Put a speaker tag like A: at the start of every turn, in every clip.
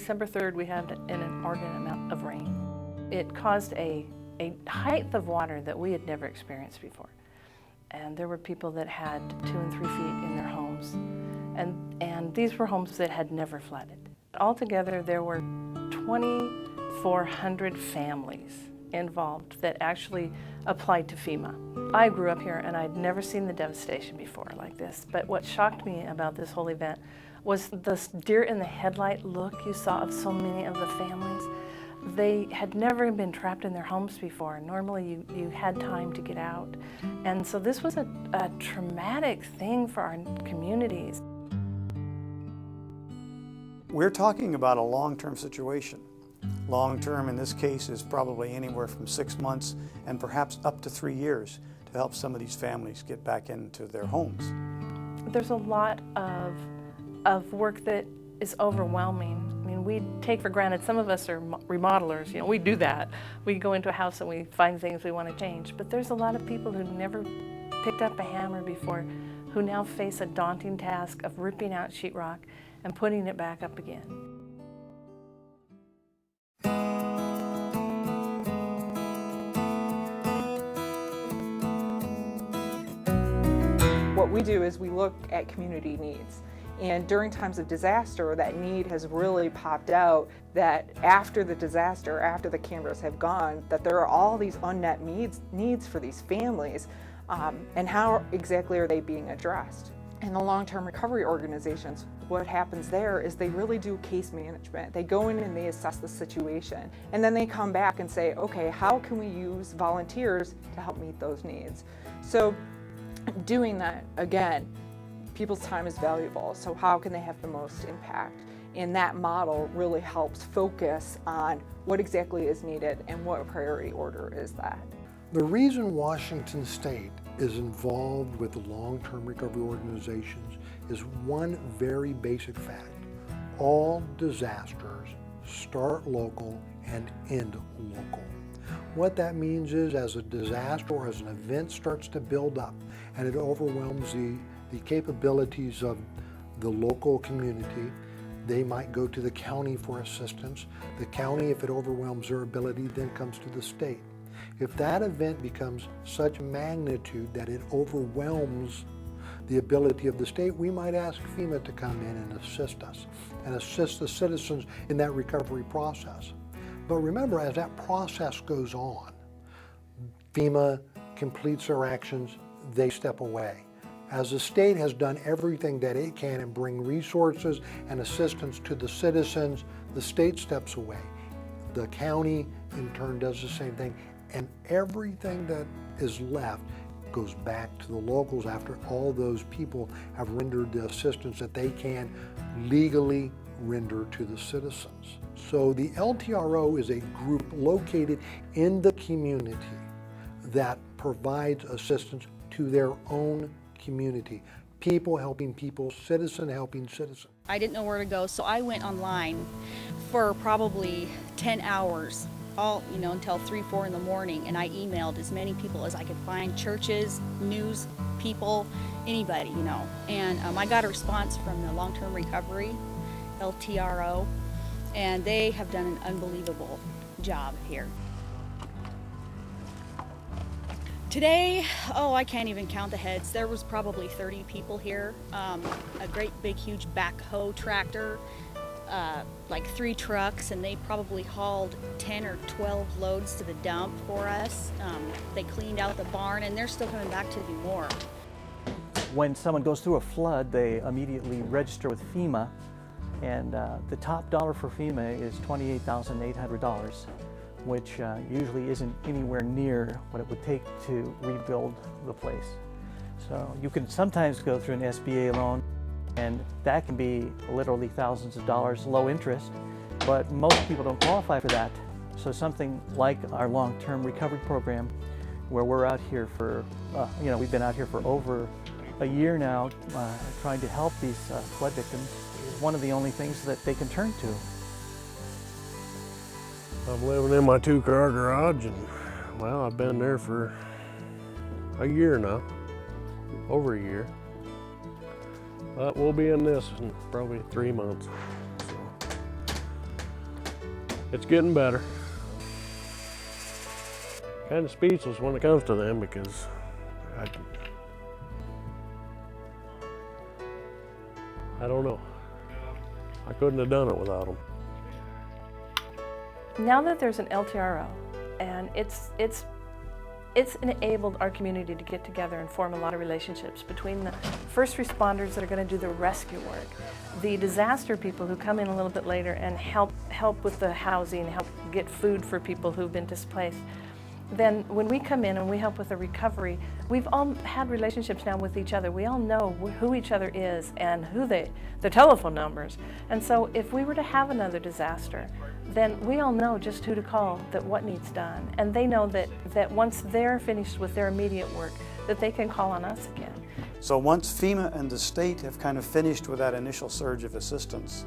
A: December 3rd, we had an inordinate amount of rain. It caused a height of water that we had never experienced before. And there were people that had 2 and 3 feet in their homes. And these were homes that had never flooded. Altogether, there were 2,400 families involved that actually applied to FEMA. I grew up here and I'd never seen the devastation before like this, but what shocked me about this whole event was the deer in the headlight look you saw of so many of the families. They had never been trapped in their homes before. Normally you had time to get out. And so this was a traumatic thing for our communities.
B: We're talking about a long-term situation. Long-term in this case is probably anywhere from 6 months and perhaps up to 3 years to help some of these families get back into their homes.
A: There's a lot of work that is overwhelming. I mean, we take for granted, some of us are remodelers, we do that. We go into a house and we find things we want to change, but there's a lot of people who never picked up a hammer before who now face a daunting task of ripping out sheetrock and putting it back up again.
C: What we do is we look at community needs. And during times of disaster, that need has really popped out, that after the disaster, after the cameras have gone, that there are all these unmet needs for these families, and how exactly are they being addressed? In the long-term recovery organizations, what happens there is they really do case management. They go in and they assess the situation, and then they come back and say, okay, how can we use volunteers to help meet those needs? So doing that, again, people's time is valuable, so how can they have the most impact? And that model really helps focus on what exactly is needed and what priority order is that.
D: The reason Washington State is involved with the long-term recovery organizations is one very basic fact. All disasters start local and end local. What that means is, as a disaster or as an event starts to build up and it overwhelms the capabilities of the local community, they might go to the county for assistance. The county, if it overwhelms their ability, then comes to the state. If that event becomes such magnitude that it overwhelms the ability of the state, we might ask FEMA to come in and assist us and assist the citizens in that recovery process. But remember, as that process goes on, FEMA completes their actions, they step away. As the state has done everything that it can and bring resources and assistance to the citizens, the state steps away. The county, in turn, does the same thing, and everything that is left goes back to the locals after all those people have rendered the assistance that they can legally render to the citizens. So the LTRO is a group located in the community that provides assistance to their own community. People helping people, citizen helping citizen.
E: I didn't know where to go, so I went online for probably 10 hours, until 3, 4 in the morning, and I emailed as many people as I could find, churches, news people, anybody, And I got a response from the long-term recovery, LTRO, and they have done an unbelievable job here. Today, I can't even count the heads. There was probably 30 people here. A great big huge backhoe tractor, like 3 trucks, and they probably hauled 10 or 12 loads to the dump for us. They cleaned out the barn, and they're still coming back to do more.
F: When someone goes through a flood, they immediately register with FEMA, and the top dollar for FEMA is $28,800. which usually isn't anywhere near what it would take to rebuild the place. So you can sometimes go through an SBA loan, and that can be literally thousands of dollars, low interest, but most people don't qualify for that. So something like our long-term recovery program, where we're out here for, we've been out here for over a year now, trying to help these flood victims, is one of the only things that they can turn to.
G: I'm living in my 2-car garage, and well, I've been there for a year now, over a year. But we'll be in this in probably 3 months. So It's getting better. Kind of speechless when it comes to them because I don't know. I couldn't have done it without them.
A: Now that there's an LTRO, and it's enabled our community to get together and form a lot of relationships between the first responders that are going to do the rescue work, the disaster people who come in a little bit later and help with the housing, help get food for people who've been displaced. Then when we come in and we help with the recovery, we've all had relationships now with each other. We all know who each other is and the telephone numbers. And so if we were to have another disaster, then we all know just who to call, that what needs done. And they know that once they're finished with their immediate work, that they can call on us again.
B: So once FEMA and the state have kind of finished with that initial surge of assistance,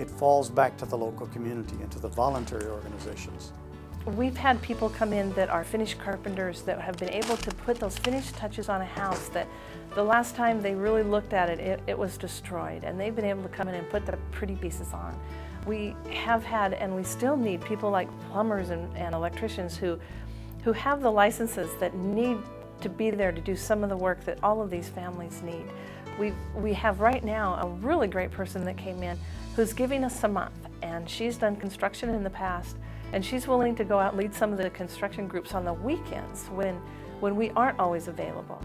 B: it falls back to the local community and to the voluntary organizations.
A: We've had people come in that are finished carpenters that have been able to put those finished touches on a house that the last time they really looked at it, it was destroyed, and they've been able to come in and put the pretty pieces on. We have had, and we still need, people like plumbers and electricians who have the licenses that need to be there to do some of the work that all of these families need. We have right now a really great person that came in who's giving us a month, and she's done construction in the past, and she's willing to go out and lead some of the construction groups on the weekends when we aren't always available.